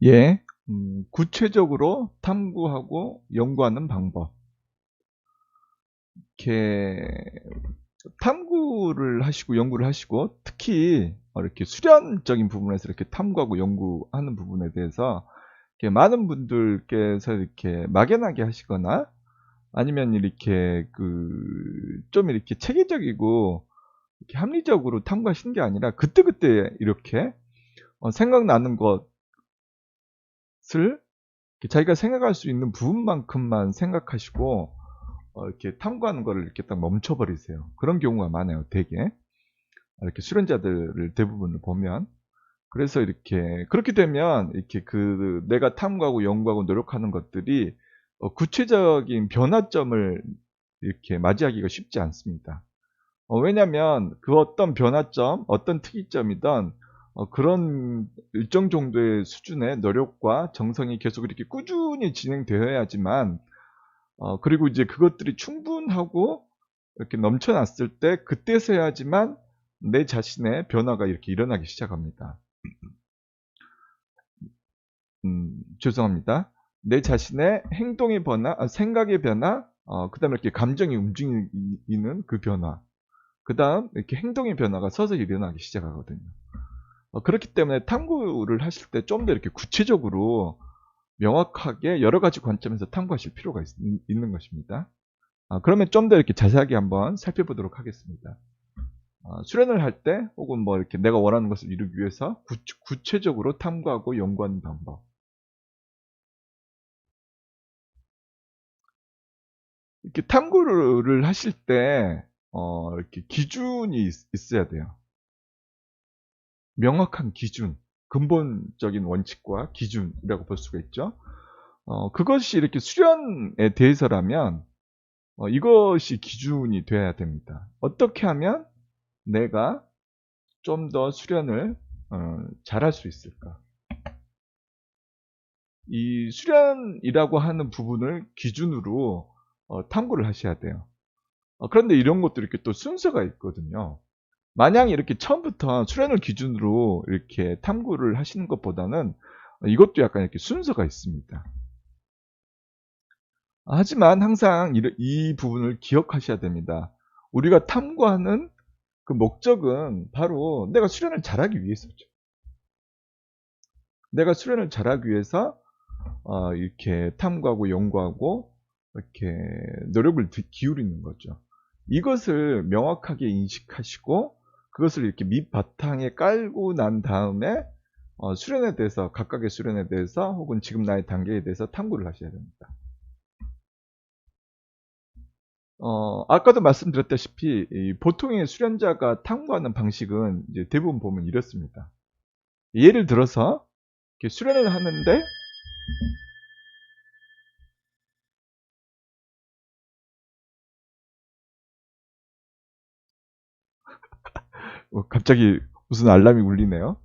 예, 구체적으로 탐구하고 연구하는 방법. 이렇게 탐구를 하시고 연구를 하시고 특히 이렇게 수련적인 부분에서 이렇게 탐구하고 연구하는 부분에 대해서 이렇게 많은 분들께서 이렇게 막연하게 하시거나 아니면 이렇게 좀 이렇게 체계적이고 이렇게 합리적으로 탐구하시는 게 아니라 그때그때 이렇게 생각나는 것을 자기가 생각할 수 있는 부분만큼만 생각하시고 이렇게 탐구하는 거를 이렇게 딱 멈춰버리세요. 그런 경우가 많아요, 되게. 이렇게 수련자들을 대부분을 보면. 그래서 이렇게, 그렇게 되면, 이렇게 내가 탐구하고 연구하고 노력하는 것들이 구체적인 변화점을 이렇게 맞이하기가 쉽지 않습니다. 왜냐면 그 어떤 변화점, 어떤 특이점이든 그런 일정 정도의 수준의 노력과 정성이 계속 이렇게 꾸준히 진행되어야지만 그리고 이제 그것들이 충분하고 이렇게 넘쳐났을 때 그때서야지만 내 자신의 변화가 이렇게 일어나기 시작합니다. 죄송합니다. 내 자신의 행동의 변화, 생각의 변화, 그 다음에 이렇게 감정이 움직이는 그 변화, 그 다음 이렇게 행동의 변화가 서서히 일어나기 시작하거든요. 그렇기 때문에 탐구를 하실 때 좀 더 이렇게 구체적으로 명확하게 여러 가지 관점에서 탐구하실 필요가 있는 것입니다. 그러면 좀 더 이렇게 자세하게 한번 살펴보도록 하겠습니다. 수련을 할 때 혹은 뭐 이렇게 내가 원하는 것을 이루기 위해서 구체적으로 탐구하고 연구하는 방법. 이렇게 탐구를 하실 때 이렇게 기준이 있어야 돼요. 명확한 기준, 근본적인 원칙과 기준이라고 볼 수가 있죠. 그것이 이렇게 수련에 대해서라면 이것이 기준이 돼야 됩니다. 어떻게 하면 내가 좀 더 수련을 잘할 수 있을까? 이 수련이라고 하는 부분을 기준으로 탐구를 하셔야 돼요. 그런데 이런 것도 이렇게 또 순서가 있거든요. 마냥 이렇게 처음부터 수련을 기준으로 이렇게 탐구를 하시는 것보다는 이것도 약간 이렇게 순서가 있습니다. 하지만 항상 이 부분을 기억하셔야 됩니다. 우리가 탐구하는 그 목적은 바로 내가 수련을 잘하기 위해서죠. 내가 수련을 잘하기 위해서 이렇게 탐구하고 연구하고 이렇게 노력을 기울이는 거죠. 이것을 명확하게 인식하시고 그것을 이렇게 밑바탕에 깔고 난 다음에 수련에 대해서 각각의 수련에 대해서 혹은 지금 나의 단계에 대해서 탐구를 하셔야 됩니다. 아까도 말씀드렸다시피 보통의 수련자가 탐구하는 방식은 이제 대부분 보면 이렇습니다. 예를 들어서 이렇게 수련을 하는데 갑자기 무슨 알람이 울리네요.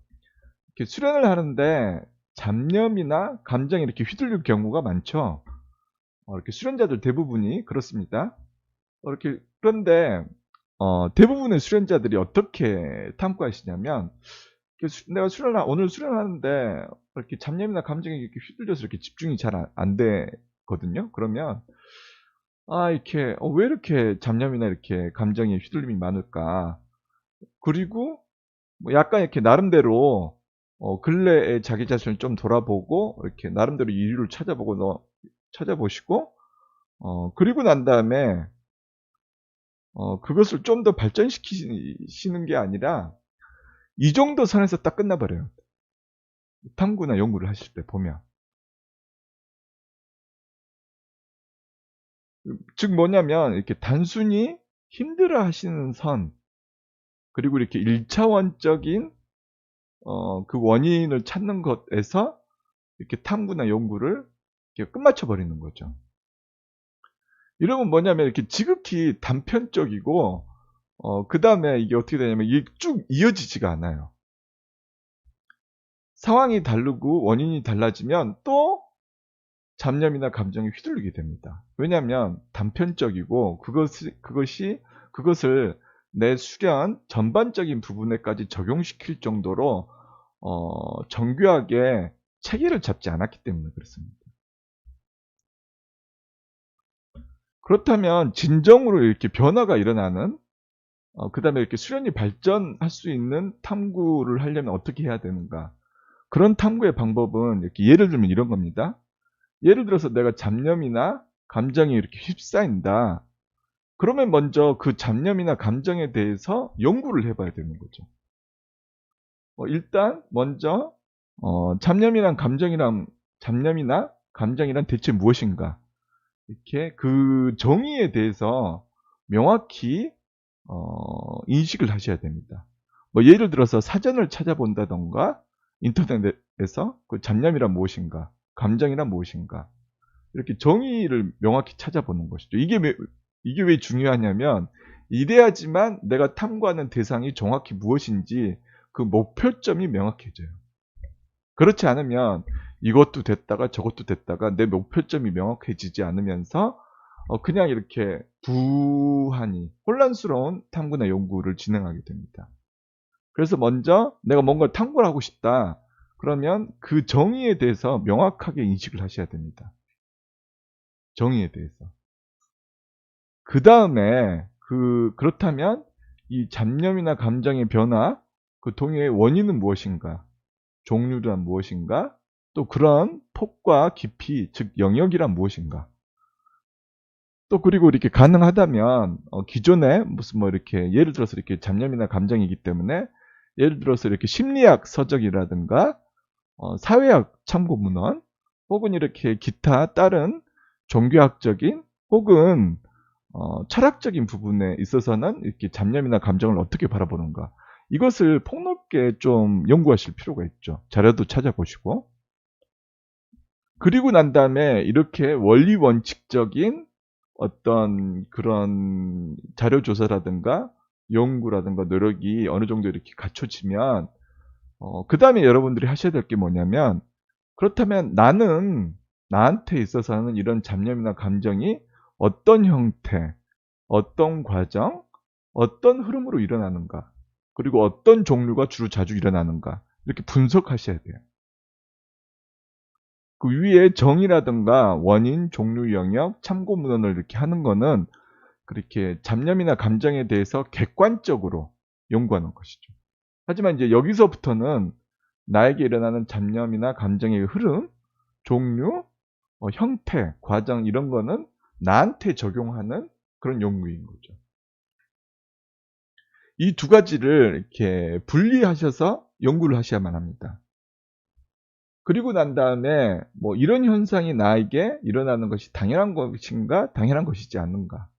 이렇게 수련을 하는데 잡념이나 감정이 이렇게 휘둘릴 경우가 많죠. 이렇게 수련자들 대부분이 그렇습니다. 이렇게 그런데 대부분의 수련자들이 어떻게 탐구하시냐면 내가 오늘 수련하는데 이렇게 잡념이나 감정이 이렇게 휘둘려서 이렇게 집중이 잘 안 되거든요. 그러면 이렇게 왜 이렇게 잡념이나 이렇게 감정이 휘둘림이 많을까? 그리고 뭐 약간 이렇게 나름대로 근래의 자기 자신을 좀 돌아보고 이렇게 나름대로 이유를 찾아보시고 그리고 난 다음에 그것을 좀 더 발전시키시는 게 아니라 이 정도 선에서 딱 끝나버려요. 탐구나 연구를 하실 때 보면. 즉 뭐냐면 이렇게 단순히 힘들어 하시는 선 그리고 이렇게 1차원적인 그 원인을 찾는 것에서 이렇게 탐구나 연구를 이렇게 끝마쳐 버리는 거죠. 이러면 뭐냐면 이렇게 지극히 단편적이고 그 다음에 이게 어떻게 되냐면 이게 쭉 이어지지가 않아요. 상황이 다르고 원인이 달라지면 또 잡념이나 감정이 휘둘리게 됩니다. 왜냐하면 단편적이고 그것을 내 수련 전반적인 부분에까지 적용시킬 정도로 정교하게 체계를 잡지 않았기 때문에 그렇습니다. 그렇다면 진정으로 이렇게 변화가 일어나는 그 다음에 이렇게 수련이 발전할 수 있는 탐구를 하려면 어떻게 해야 되는가? 그런 탐구의 방법은 이렇게 예를 들면 이런 겁니다. 예를 들어서 내가 잡념이나 감정이 이렇게 휩싸인다. 그러면 먼저 그 잡념이나 감정에 대해서 연구를 해봐야 되는 거죠. 일단 먼저 잡념이나 감정이란 대체 무엇인가? 이렇게 그 정의에 대해서 명확히 인식을 하셔야 됩니다. 예를 들어서 사전을 찾아본다던가 인터넷에서 그 잡념이란 무엇인가, 감정이란 무엇인가 이렇게 정의를 명확히 찾아보는 것이죠. 이게 왜 중요하냐면 이래야지만 내가 탐구하는 대상이 정확히 무엇인지 그 목표점이 명확해져요. 그렇지 않으면 이것도 됐다가 저것도 됐다가 내 목표점이 명확해지지 않으면서 그냥 이렇게 부한이 혼란스러운 탐구나 연구를 진행하게 됩니다. 그래서 먼저 내가 뭔가 탐구를 하고 싶다. 그러면 그 정의에 대해서 명확하게 인식을 하셔야 됩니다. 정의에 대해서. 그 다음에 그렇다면 이 잡념이나 감정의 변화, 그 동요의 원인은 무엇인가? 종류란 무엇인가? 또 그런 폭과 깊이, 즉 영역이란 무엇인가? 또 그리고 이렇게 가능하다면 기존에 무슨 이렇게 예를 들어서 이렇게 잡념이나 감정이기 때문에 예를 들어서 이렇게 심리학 서적이라든가 사회학 참고 문헌 혹은 이렇게 기타 다른 종교학적인 혹은 철학적인 부분에 있어서는 이렇게 잡념이나 감정을 어떻게 바라보는가 이것을 폭넓게 좀 연구하실 필요가 있죠. 자료도 찾아보시고 그리고 난 다음에 이렇게 원리 원칙적인 어떤 그런 자료 조사라든가 연구라든가 노력이 어느 정도 이렇게 갖춰지면 그 다음에 여러분들이 하셔야 될 게 뭐냐면 그렇다면 나는 나한테 있어서는 이런 잡념이나 감정이 어떤 형태, 어떤 과정, 어떤 흐름으로 일어나는가 그리고 어떤 종류가 주로 자주 일어나는가 이렇게 분석하셔야 돼요. 그 위에 정의라든가 원인, 종류, 영역, 참고 문헌을 이렇게 하는 거는 그렇게 잡념이나 감정에 대해서 객관적으로 연구하는 것이죠. 하지만 이제 여기서부터는 나에게 일어나는 잡념이나 감정의 흐름, 종류, 형태, 과정 이런 거는 나한테 적용하는 그런 연구인 거죠. 이 두 가지를 이렇게 분리하셔서 연구를 하셔야만 합니다. 그리고 난 다음에 이런 현상이 나에게 일어나는 것이 당연한 것인가, 당연한 것이지 않는가.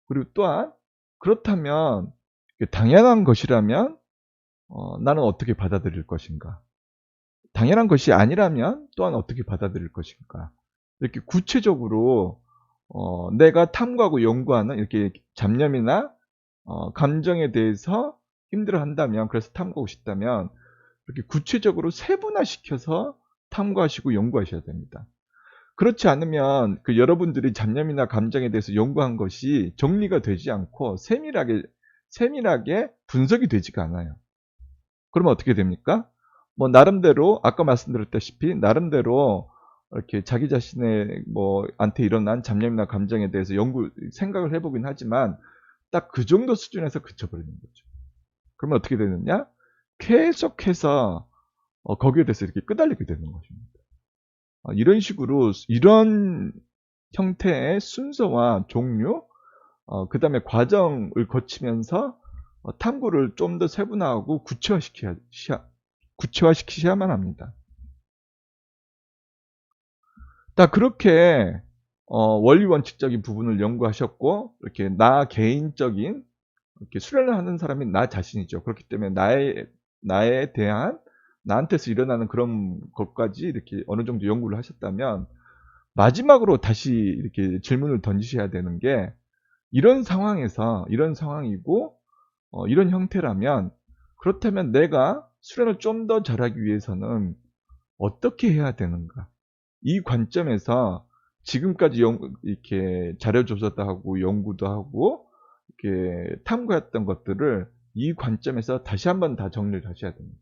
그리고 또한 그렇다면 당연한 것이라면 나는 어떻게 받아들일 것인가. 당연한 것이 아니라면 또한 어떻게 받아들일 것인가. 이렇게 구체적으로 내가 탐구하고 연구하는 이렇게 잡념이나 감정에 대해서 힘들어한다면 그래서 탐구하고 싶다면 이렇게 구체적으로 세분화시켜서 탐구하시고 연구하셔야 됩니다. 그렇지 않으면 여러분들이 잡념이나 감정에 대해서 연구한 것이 정리가 되지 않고 세밀하게 분석이 되지가 않아요. 그러면 어떻게 됩니까? 나름대로 아까 말씀드렸다시피 나름대로 이렇게 자기 자신의 한테 일어난 잡념이나 감정에 대해서 생각을 해보긴 하지만 딱 그 정도 수준에서 그쳐버리는 거죠. 그러면 어떻게 되느냐? 계속해서 거기에 대해서 이렇게 끄달리게 되는 것입니다. 이런 식으로 이런 형태의 순서와 종류, 그 다음에 과정을 거치면서 탐구를 좀 더 세분화하고 구체화시키셔야만 합니다. 딱 그렇게 원리 원칙적인 부분을 연구하셨고 이렇게 나 개인적인 이렇게 수련을 하는 사람이 나 자신이죠. 그렇기 때문에 나에 대한 나한테서 일어나는 그런 것까지 이렇게 어느 정도 연구를 하셨다면 마지막으로 다시 이렇게 질문을 던지셔야 되는 게 이런 상황에서 이런 상황이고 이런 형태라면 그렇다면 내가 수련을 좀 더 잘하기 위해서는 어떻게 해야 되는가? 이 관점에서 지금까지 이렇게 자료 조사도 하고 연구도 하고 이렇게 탐구했던 것들을 이 관점에서 다시 한번 다 정리를 하셔야 됩니다.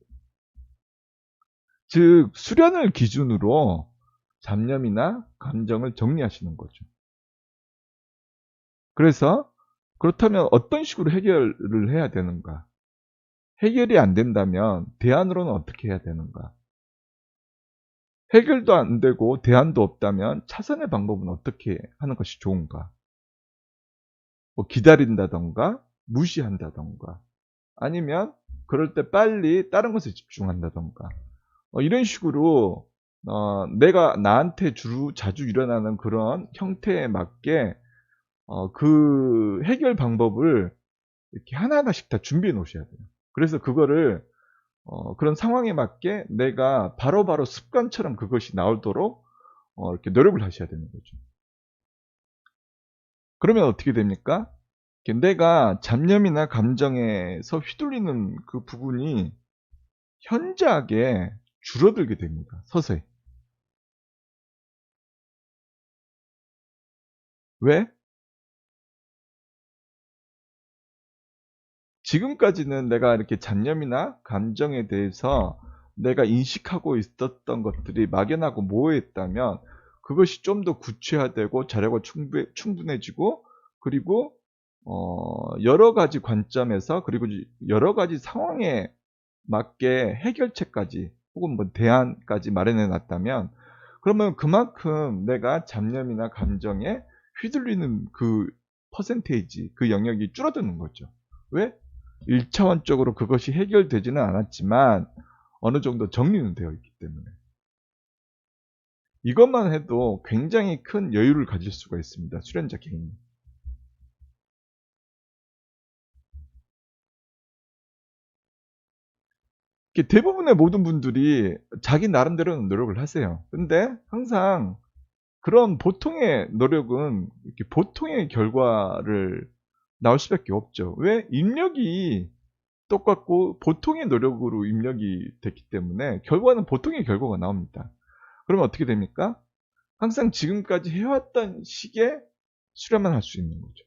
즉 수련을 기준으로 잡념이나 감정을 정리하시는 거죠. 그래서 그렇다면 어떤 식으로 해결을 해야 되는가? 해결이 안 된다면 대안으로는 어떻게 해야 되는가? 해결도 안 되고 대안도 없다면 차선의 방법은 어떻게 하는 것이 좋은가? 뭐 기다린다던가 무시한다던가 아니면 그럴 때 빨리 다른 것에 집중한다던가 이런 식으로 내가 나한테 자주 일어나는 그런 형태에 맞게 그 해결 방법을 이렇게 하나하나씩 다 준비해 놓으셔야 돼요. 그래서 그거를 그런 상황에 맞게 내가 바로바로 습관처럼 그것이 나오도록 이렇게 노력을 하셔야 되는 거죠. 그러면 어떻게 됩니까? 내가 잡념이나 감정에서 휘둘리는 그 부분이 현저하게 줄어들게 됩니다. 서서히. 왜? 지금까지는 내가 이렇게 잡념이나 감정에 대해서 내가 인식하고 있었던 것들이 막연하고 모호했다면 그것이 좀 더 구체화되고 자료가 충분해지고 그리고 여러 가지 관점에서 그리고 여러 가지 상황에 맞게 해결책까지 혹은 뭐 대안까지 마련해 놨다면 그러면 그만큼 내가 잡념이나 감정에 휘둘리는 그 퍼센테이지, 그 영역이 줄어드는 거죠. 왜? 1차원적으로 그것이 해결되지는 않았지만 어느 정도 정리는 되어 있기 때문에. 이것만 해도 굉장히 큰 여유를 가질 수가 있습니다. 수련자 개인이. 대부분의 모든 분들이 자기 나름대로는 노력을 하세요. 근데 항상 그런 보통의 노력은 이렇게 보통의 결과를 나올 수밖에 없죠. 왜? 입력이 똑같고 보통의 노력으로 입력이 됐기 때문에 결과는 보통의 결과가 나옵니다. 그러면 어떻게 됩니까? 항상 지금까지 해왔던 식의 수련만 할 수 있는 거죠.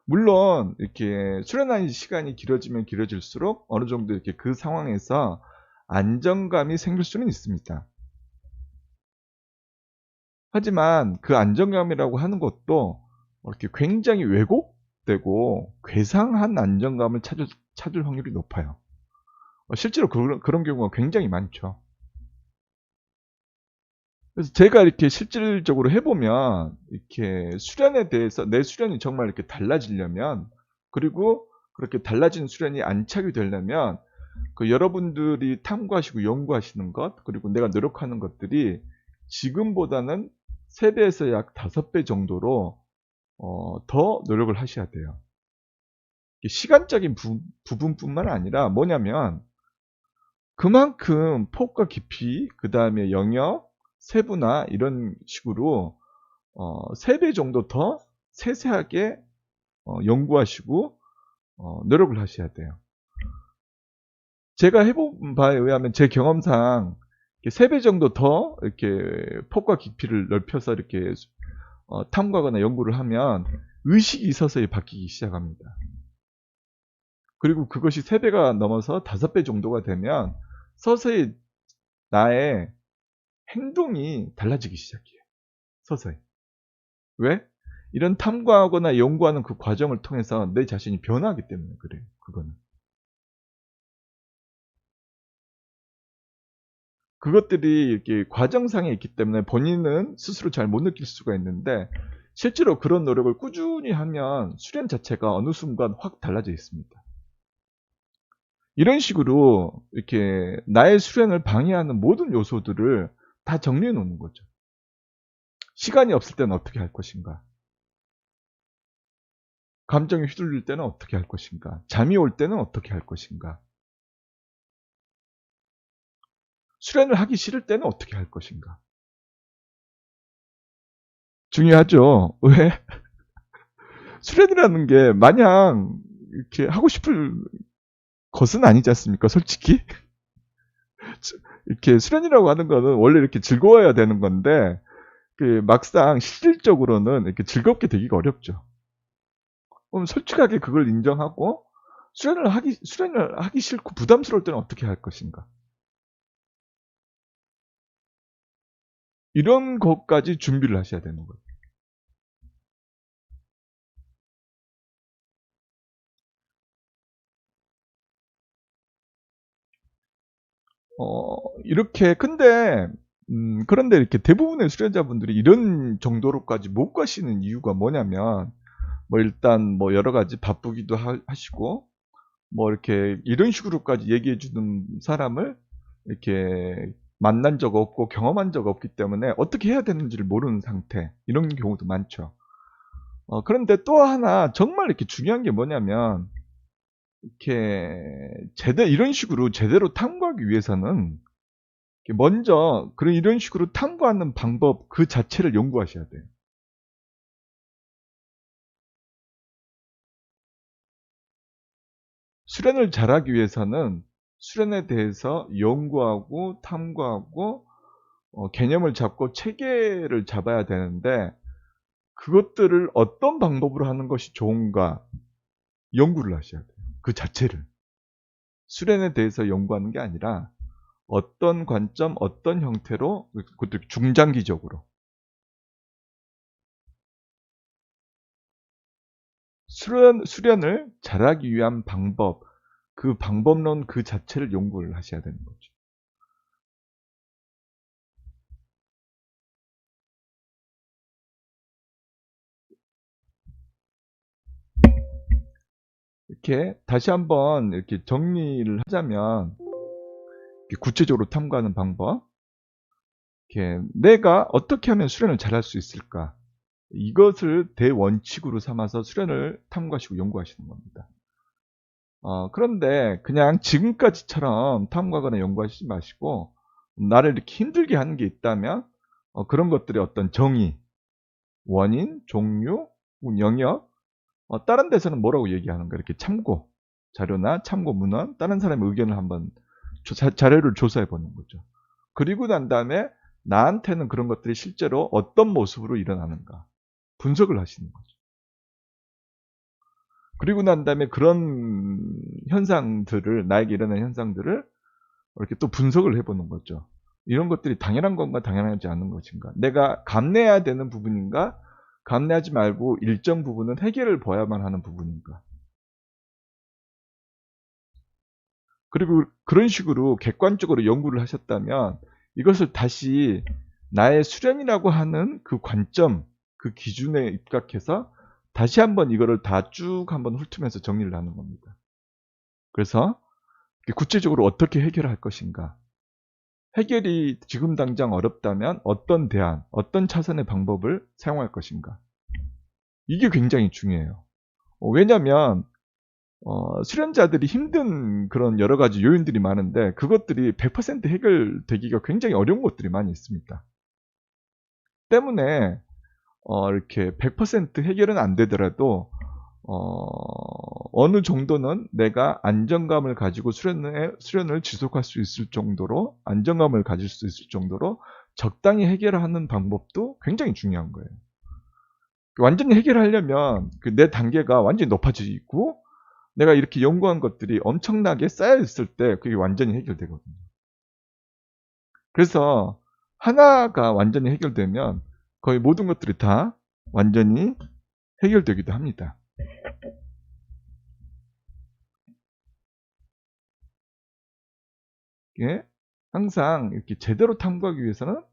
물론 이렇게 수련하는 시간이 길어지면 길어질수록 어느 정도 이렇게 그 상황에서 안정감이 생길 수는 있습니다. 하지만 그 안정감이라고 하는 것도 이렇게 굉장히 왜곡되고 괴상한 안정감을 찾을 확률이 높아요. 실제로 그런 경우가 굉장히 많죠. 그래서 제가 이렇게 실질적으로 해보면 이렇게 수련에 대해서 내 수련이 정말 이렇게 달라지려면 그리고 그렇게 달라진 수련이 안착이 되려면 그 여러분들이 탐구하시고 연구하시는 것 그리고 내가 노력하는 것들이 지금보다는 3배에서 약 5배 정도로 더 노력을 하셔야 돼요. 시간적인 부분뿐만 아니라 뭐냐면 그만큼 폭과 깊이 그 다음에 영역 세분화 이런 식으로 3배 정도 더 세세하게 연구하시고 노력을 하셔야 돼요. 제가 해본 바에 의하면 제 경험상 3배 정도 더 이렇게 폭과 깊이를 넓혀서 이렇게 탐구하거나 연구를 하면 의식이 서서히 바뀌기 시작합니다. 그리고 그것이 3배가 넘어서 5배 정도가 되면 서서히 나의 행동이 달라지기 시작해요. 서서히. 왜? 이런 탐구하거나 연구하는 그 과정을 통해서 내 자신이 변화하기 때문에 그래요. 그거는. 그것들이 이렇게 과정상에 있기 때문에 본인은 스스로 잘 못 느낄 수가 있는데 실제로 그런 노력을 꾸준히 하면 수련 자체가 어느 순간 확 달라져 있습니다. 이런 식으로 이렇게 나의 수련을 방해하는 모든 요소들을 다 정리해 놓는 거죠. 시간이 없을 때는 어떻게 할 것인가? 감정이 휘둘릴 때는 어떻게 할 것인가? 잠이 올 때는 어떻게 할 것인가? 수련을 하기 싫을 때는 어떻게 할 것인가? 중요하죠. 왜? 수련이라는 게 마냥 이렇게 하고 싶을 것은 아니지 않습니까? 솔직히. 이렇게 수련이라고 하는 거는 원래 이렇게 즐거워야 되는 건데, 막상 실질적으로는 이렇게 즐겁게 되기가 어렵죠. 그럼 솔직하게 그걸 인정하고, 수련을 하기 싫고 부담스러울 때는 어떻게 할 것인가? 이런 것까지 준비를 하셔야 되는 거예요. 그런데 이렇게 대부분의 수련자분들이 이런 정도로까지 못 가시는 이유가 뭐냐면, 뭐 일단 뭐 여러 가지 바쁘기도 하시고, 뭐 이렇게 이런 식으로까지 얘기해 주는 사람을 이렇게 만난 적 없고 경험한 적 없기 때문에 어떻게 해야 되는지를 모르는 상태, 이런 경우도 많죠. 그런데 또 하나 정말 이렇게 중요한 게 뭐냐면, 이런 식으로 제대로 탐구하기 위해서는 먼저 이런 식으로 탐구하는 방법 그 자체를 연구하셔야 돼요. 수련을 잘하기 위해서는 수련에 대해서 연구하고 탐구하고 개념을 잡고 체계를 잡아야 되는데, 그것들을 어떤 방법으로 하는 것이 좋은가 연구를 하셔야 돼요. 그 자체를. 수련에 대해서 연구하는 게 아니라 어떤 관점, 어떤 형태로, 그것도 중장기적으로 수련을 잘하기 위한 방법, 그 방법론 그 자체를 연구를 하셔야 되는 거죠. 이렇게 다시 한번 이렇게 정리를 하자면, 이렇게 구체적으로 탐구하는 방법, 이렇게 내가 어떻게 하면 수련을 잘할 수 있을까? 이것을 대원칙으로 삼아서 수련을 탐구하시고 연구하시는 겁니다. 그런데 그냥 지금까지처럼 탐구하거나 연구하시지 마시고, 나를 이렇게 힘들게 하는 게 있다면 그런 것들의 어떤 정의, 원인, 종류, 영역, 다른 데서는 뭐라고 얘기하는가, 이렇게 참고 자료나 참고 문헌, 다른 사람의 의견을 한번 자료를 조사해 보는 거죠. 그리고 난 다음에 나한테는 그런 것들이 실제로 어떤 모습으로 일어나는가 분석을 하시는 거죠. 그리고 난 다음에 그런 현상들을, 나에게 일어나는 현상들을 이렇게 또 분석을 해보는 거죠. 이런 것들이 당연한 건가, 당연하지 않은 것인가. 내가 감내해야 되는 부분인가, 감내하지 말고 일정 부분은 해결을 봐야만 하는 부분인가. 그리고 그런 식으로 객관적으로 연구를 하셨다면 이것을 다시 나의 수련이라고 하는 그 관점, 그 기준에 입각해서 다시 한번 이거를 다 쭉 한번 훑으면서 정리를 하는 겁니다. 그래서 구체적으로 어떻게 해결할 것인가. 해결이 지금 당장 어렵다면 어떤 대안, 어떤 차선의 방법을 사용할 것인가. 이게 굉장히 중요해요. 왜냐하면 수련자들이 힘든 그런 여러 가지 요인들이 많은데, 그것들이 100% 해결되기가 굉장히 어려운 것들이 많이 있습니다. 때문에 이렇게 100% 해결은 안 되더라도 어느 정도는 내가 안정감을 가지고 수련을 지속할 수 있을 정도로, 안정감을 가질 수 있을 정도로 적당히 해결하는 방법도 굉장히 중요한 거예요. 완전히 해결하려면 내 단계가 완전히 높아지고, 내가 이렇게 연구한 것들이 엄청나게 쌓여 있을 때 그게 완전히 해결되거든요. 그래서 하나가 완전히 해결되면 거의 모든 것들이 다 완전히 해결되기도 합니다. 이게 항상 이렇게 제대로 탐구하기 위해서는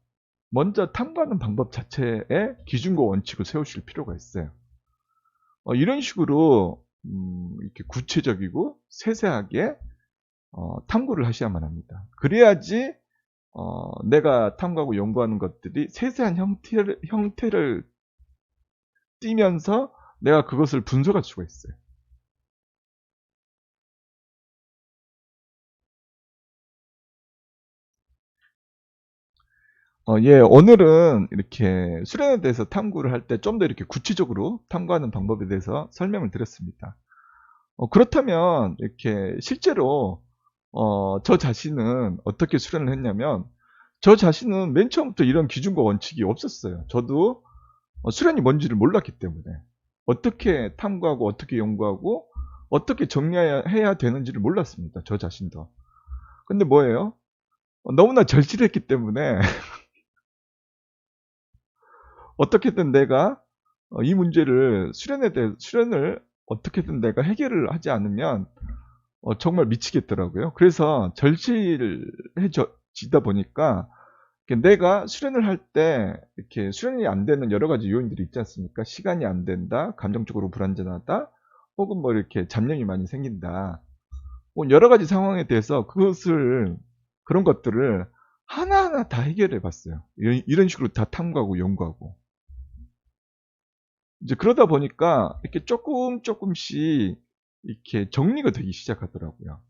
먼저 탐구하는 방법 자체에 기준과 원칙을 세우실 필요가 있어요. 이런 식으로 이렇게 구체적이고 세세하게 탐구를 하셔야만 합니다. 그래야지 내가 탐구하고 연구하는 것들이 세세한 형태를 띠면서 내가 그것을 분석할 수가 있어요. 예, 오늘은 이렇게 수련에 대해서 탐구를 할 때 좀 더 이렇게 구체적으로 탐구하는 방법에 대해서 설명을 드렸습니다. 그렇다면 이렇게 실제로 저 자신은 어떻게 수련을 했냐면, 저 자신은 맨 처음부터 이런 기준과 원칙이 없었어요. 저도 수련이 뭔지를 몰랐기 때문에 어떻게 탐구하고 어떻게 연구하고 어떻게 정리해야 되는지를 몰랐습니다. 저 자신도. 근데 뭐예요? 너무나 절실했기 때문에 어떻게든 내가 이 문제를 수련을 어떻게든 내가 해결을 하지 않으면 정말 미치겠더라고요. 그래서 절실해지다 보니까 내가 수련을 할 때 이렇게 수련이 안 되는 여러 가지 요인들이 있지 않습니까? 시간이 안 된다, 감정적으로 불안전하다, 혹은 뭐 이렇게 잡념이 많이 생긴다. 뭐 여러 가지 상황에 대해서 그런 것들을 하나하나 다 해결해 봤어요. 이런 식으로 다 탐구하고 연구하고. 이제 그러다 보니까 이렇게 조금씩 이렇게 정리가 되기 시작하더라고요.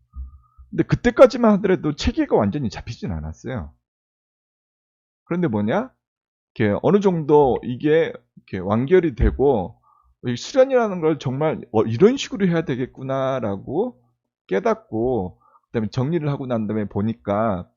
근데 그때까지만 하더라도 체계가 완전히 잡히진 않았어요. 그런데 뭐냐? 이렇게 어느 정도 이게 이렇게 완결이 되고 이 수련이라는 걸 정말 이런 식으로 해야 되겠구나라고 깨닫고 그다음에 정리를 하고 난 다음에 보니까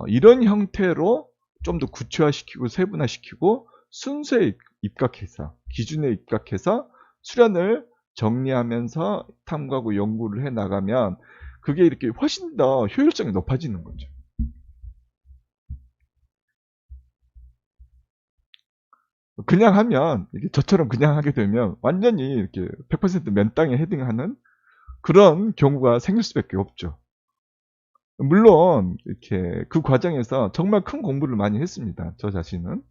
이런 형태로 좀 더 구체화시키고 세분화시키고 순서에 입각해서 기준에 입각해서 수련을 정리하면서 탐구하고 연구를 해 나가면 그게 이렇게 훨씬 더 효율성이 높아지는 거죠. 그냥 하면 저처럼 그냥 하게 되면 완전히 이렇게 100% 맨땅에 헤딩하는 그런 경우가 생길 수밖에 없죠. 물론 이렇게 그 과정에서 정말 큰 공부를 많이 했습니다. 저 자신은.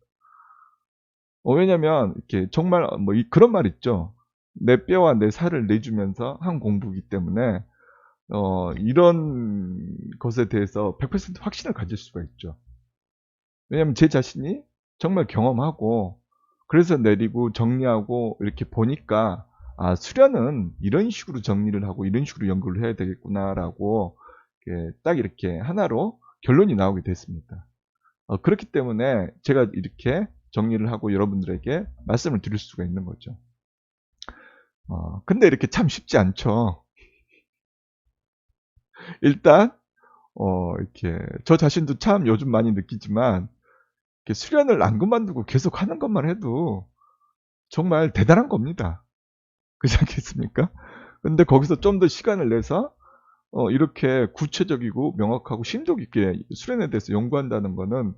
왜냐면 이렇게 정말 뭐 그런 말 있죠. 내 뼈와 내 살을 내주면서 한 공부이기 때문에 이런 것에 대해서 100% 확신을 가질 수가 있죠. 왜냐면 제 자신이 정말 경험하고 그래서 내리고 정리하고 이렇게 보니까 수련은 이런 식으로 정리를 하고 이런 식으로 연구를 해야 되겠구나라고 딱 이렇게 하나로 결론이 나오게 됐습니다. 그렇기 때문에 제가 이렇게 정리를 하고 여러분들에게 말씀을 드릴 수가 있는 거죠. 근데 이렇게 참 쉽지 않죠. 일단 이렇게 저 자신도 참 요즘 많이 느끼지만 이렇게 수련을 안 그만두고 계속 하는 것만 해도 정말 대단한 겁니다. 그렇지 않겠습니까? 근데 거기서 좀 더 시간을 내서 이렇게 구체적이고 명확하고 심도 깊게 수련에 대해서 연구한다는 거는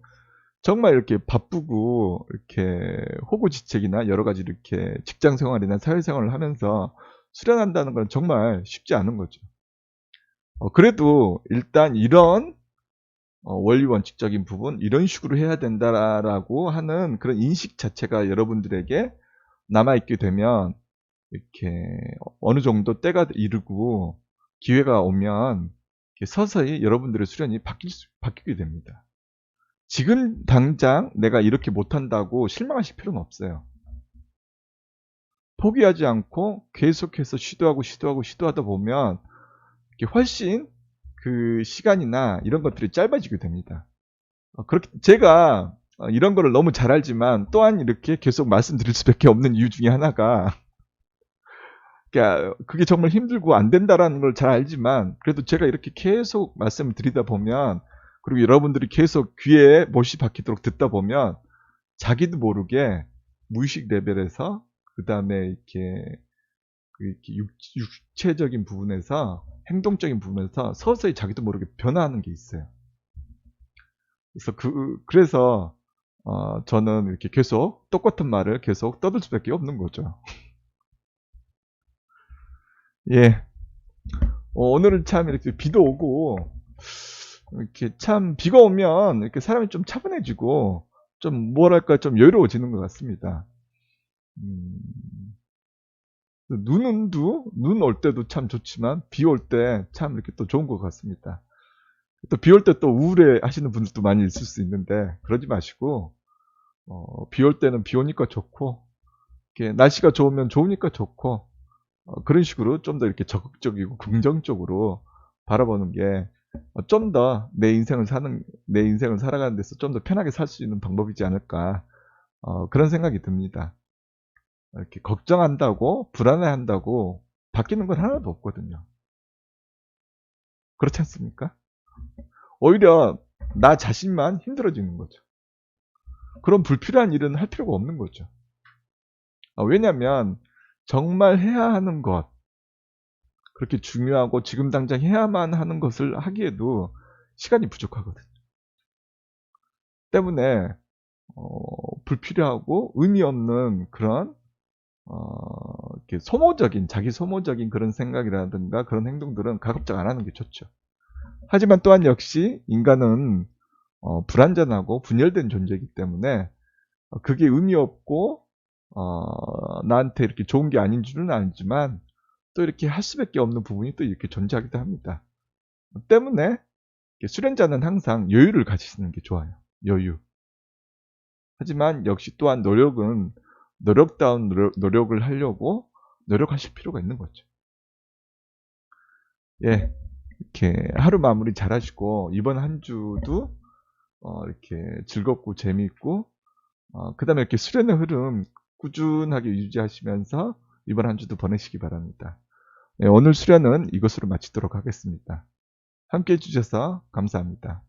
정말 이렇게 바쁘고 이렇게 호구지책이나 여러 가지 이렇게 직장 생활이나 사회 생활을 하면서 수련한다는 건 정말 쉽지 않은 거죠. 그래도 일단 이런 원리 원칙적인 부분 이런 식으로 해야 된다라고 하는 그런 인식 자체가 여러분들에게 남아있게 되면 이렇게 어느 정도 때가 이르고 기회가 오면 서서히 여러분들의 수련이 바뀌게 됩니다. 지금 당장 내가 이렇게 못한다고 실망하실 필요는 없어요. 포기하지 않고 계속해서 시도하다 보면 훨씬 그 시간이나 이런 것들이 짧아지게 됩니다. 그렇게 제가 이런 거를 너무 잘 알지만 또한 이렇게 계속 말씀드릴 수밖에 없는 이유 중에 하나가 그러니까 그게 정말 힘들고 안 된다라는 걸 잘 알지만 그래도 제가 이렇게 계속 말씀을 드리다 보면 그리고 여러분들이 계속 귀에 못이 박히도록 듣다 보면 자기도 모르게 무의식 레벨에서 그 다음에 이렇게 육체적인 부분에서 행동적인 부분에서 서서히 자기도 모르게 변화하는 게 있어요. 그래서 저는 이렇게 계속 똑같은 말을 계속 떠들 수밖에 없는 거죠. 예. 오늘은 참 이렇게 비도 오고 이렇게 참 비가 오면 이렇게 사람이 좀 차분해지고 좀 뭐랄까 좀 여유로워지는 것 같습니다. 눈 올 때도 참 좋지만 비 올 때 참 이렇게 또 좋은 것 같습니다. 또 비 올 때 또 우울해 하시는 분들도 많이 있을 수 있는데 그러지 마시고 비 올 때는 비 오니까 좋고 이렇게 날씨가 좋으면 좋으니까 좋고 그런 식으로 좀 더 이렇게 적극적이고 긍정적으로 바라보는 게 좀 더 내 인생을 살아가는 데서 좀 더 편하게 살 수 있는 방법이지 않을까 그런 생각이 듭니다. 이렇게 걱정한다고 불안해한다고 바뀌는 건 하나도 없거든요. 그렇지 않습니까? 오히려 나 자신만 힘들어지는 거죠. 그런 불필요한 일은 할 필요가 없는 거죠. 왜냐하면 정말 해야 하는 것 그렇게 중요하고 지금 당장 해야만 하는 것을 하기에도 시간이 부족하거든요. 때문에 불필요하고 의미 없는 그런 이렇게 소모적인 자기 소모적인 그런 생각이라든가 그런 행동들은 가급적 안 하는 게 좋죠. 하지만 또한 역시 인간은 불완전하고 분열된 존재이기 때문에 그게 의미 없고 나한테 이렇게 좋은 게 아닌 줄은 알지만 또 이렇게 할 수밖에 없는 부분이 또 이렇게 존재하기도 합니다. 때문에 수련자는 항상 여유를 가지시는 게 좋아요. 여유. 하지만 역시 또한 노력다운 노력을 하려고 노력하실 필요가 있는 거죠. 예, 이렇게 하루 마무리 잘 하시고 이번 한 주도 이렇게 즐겁고 재미있고 그 다음에 이렇게 수련의 흐름 꾸준하게 유지하시면서 이번 한 주도 보내시기 바랍니다. 예, 오늘 수련은 이것으로 마치도록 하겠습니다. 함께 해주셔서 감사합니다.